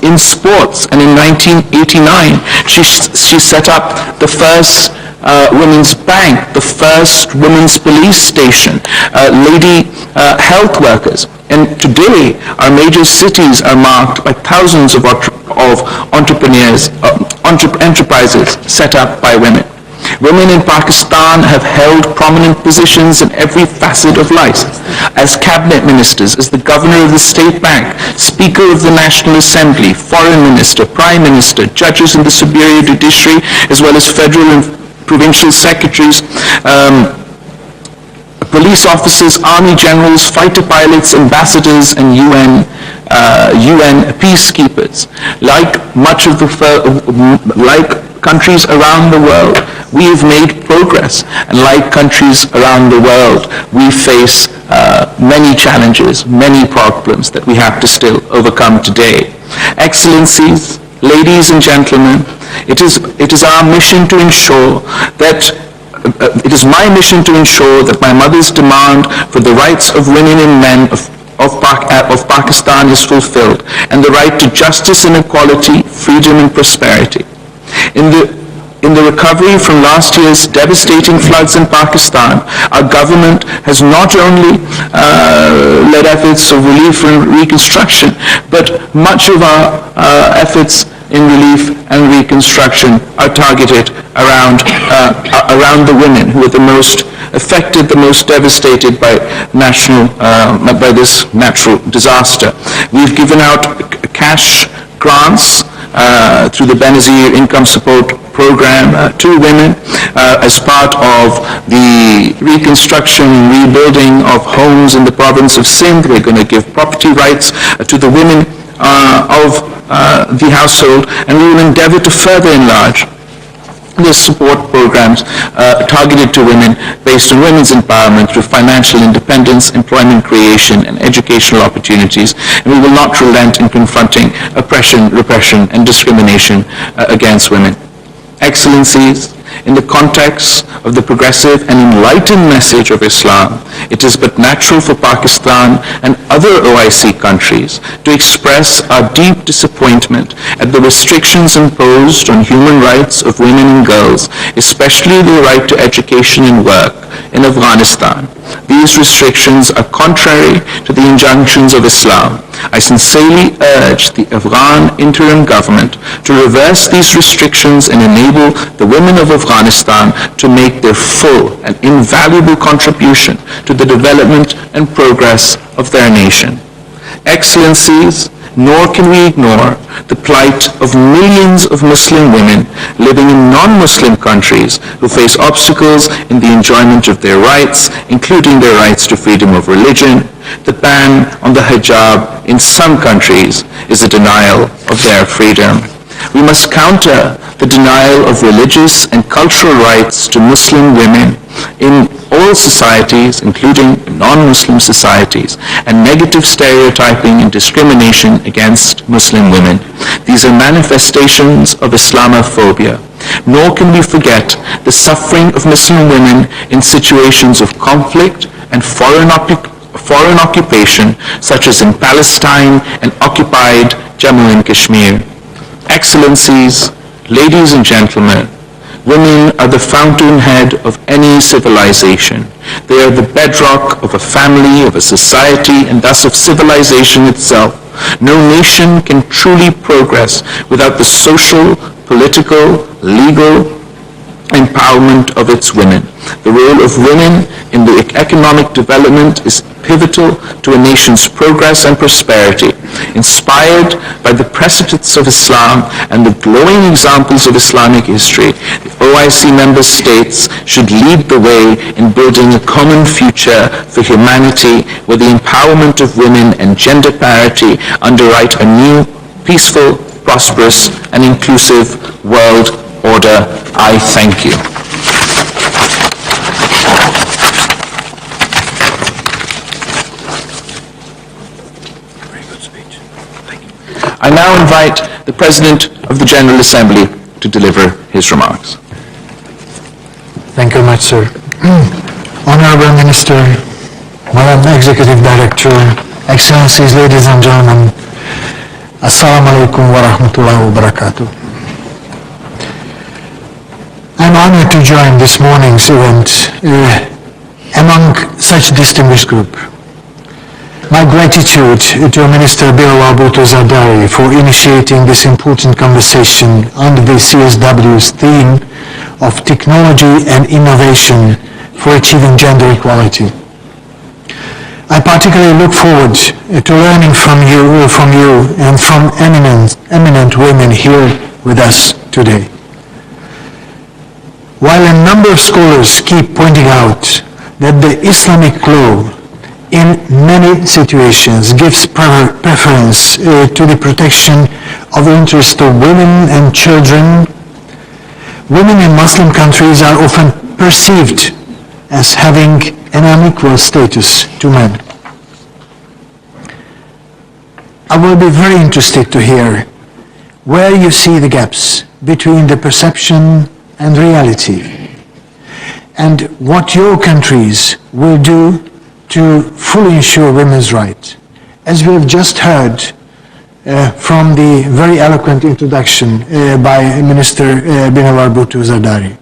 in sports, and in 1989 she set up the first women's bank, the first women's police station, lady health workers. And today, our major cities are marked by thousands of entrepreneurs, enterprises set up by women. Women in Pakistan have held prominent positions in every facet of life, as cabinet ministers, as the governor of the state bank, speaker of the National Assembly, foreign minister, prime minister, judges in the superior judiciary, as well as federal and provincial secretaries, police officers, army generals, fighter pilots, ambassadors, and UN peacekeepers. Like countries around the world, we have made progress, and like countries around the world, we face many challenges, many problems that we have to still overcome today. Excellencies, ladies and gentlemen, it is our mission to ensure that it is my mission to ensure that my mother's demand for the rights of women and men of Pakistan is fulfilled, and the right to justice and equality, freedom and prosperity. In the recovery from last year's devastating floods in Pakistan, our government has not only led efforts of relief and reconstruction, but much of our efforts in relief and reconstruction are targeted around the women who are the most affected, the most devastated by this natural disaster. We've given out cash grants through the Benazir Income Support Program to women as part of the reconstruction and rebuilding of homes in the province of Sindh. We're going to give property rights to the women of the household, and we will endeavor to further enlarge the support programs targeted to women based on women's empowerment through financial independence, employment creation, and educational opportunities. And we will not relent in confronting oppression, repression, and discrimination against women. Excellencies, in the context of the progressive and enlightened message of Islam, it is but natural for Pakistan and other OIC countries to express our deep disappointment at the restrictions imposed on human rights of women and girls, especially the right to education and work in Afghanistan. These restrictions are contrary to the injunctions of Islam. I sincerely urge the Afghan interim government to reverse these restrictions and enable the women of Afghanistan to make their full and invaluable contribution to the development and progress of their nation. Excellencies, nor can we ignore the plight of millions of Muslim women living in non-Muslim countries who face obstacles in the enjoyment of their rights, including their rights to freedom of religion. The ban on the hijab in some countries is a denial of their freedom. We must counter the denial of religious and cultural rights to Muslim women in all societies, including non-Muslim societies, and negative stereotyping and discrimination against Muslim women. These are manifestations of Islamophobia. Nor can we forget the suffering of Muslim women in situations of conflict and foreign occupation, such as in Palestine and occupied Jammu and Kashmir. Excellencies, ladies and gentlemen, women are the fountainhead of any civilization. They are the bedrock of a family, of a society, and thus of civilization itself. No nation can truly progress without the social, political, legal empowerment of its women. The role of women in the economic development is pivotal to a nation's progress and prosperity. Inspired by the precepts of Islam and the glowing examples of Islamic history, the OIC member states should lead the way in building a common future for humanity where the empowerment of women and gender parity underwrite a new, peaceful, prosperous, and inclusive world order. I thank you. I now invite the President of the General Assembly to deliver his remarks. Thank you very much, sir. Honorable Minister, Madam Executive Director, Excellencies, ladies and gentlemen, Assalamu alaikum wa rahmatullahi wa barakatuh. I'm honored to join this morning's event among such distinguished group. My gratitude to Minister Bilawal Bhutto for initiating this important conversation under the CSW's theme of technology and innovation for achieving gender equality. I particularly look forward to learning from you and from eminent women here with us today. While a number of scholars keep pointing out that the Islamic law in many situations gives preference to the protection of the interests of women and children, women in Muslim countries are often perceived as having an unequal status to men. I will be very interested to hear where you see the gaps between the perception and reality, and what your countries will do to fully ensure women's rights. As we have just heard from the very eloquent introduction by Minister Bilawal Bhutto.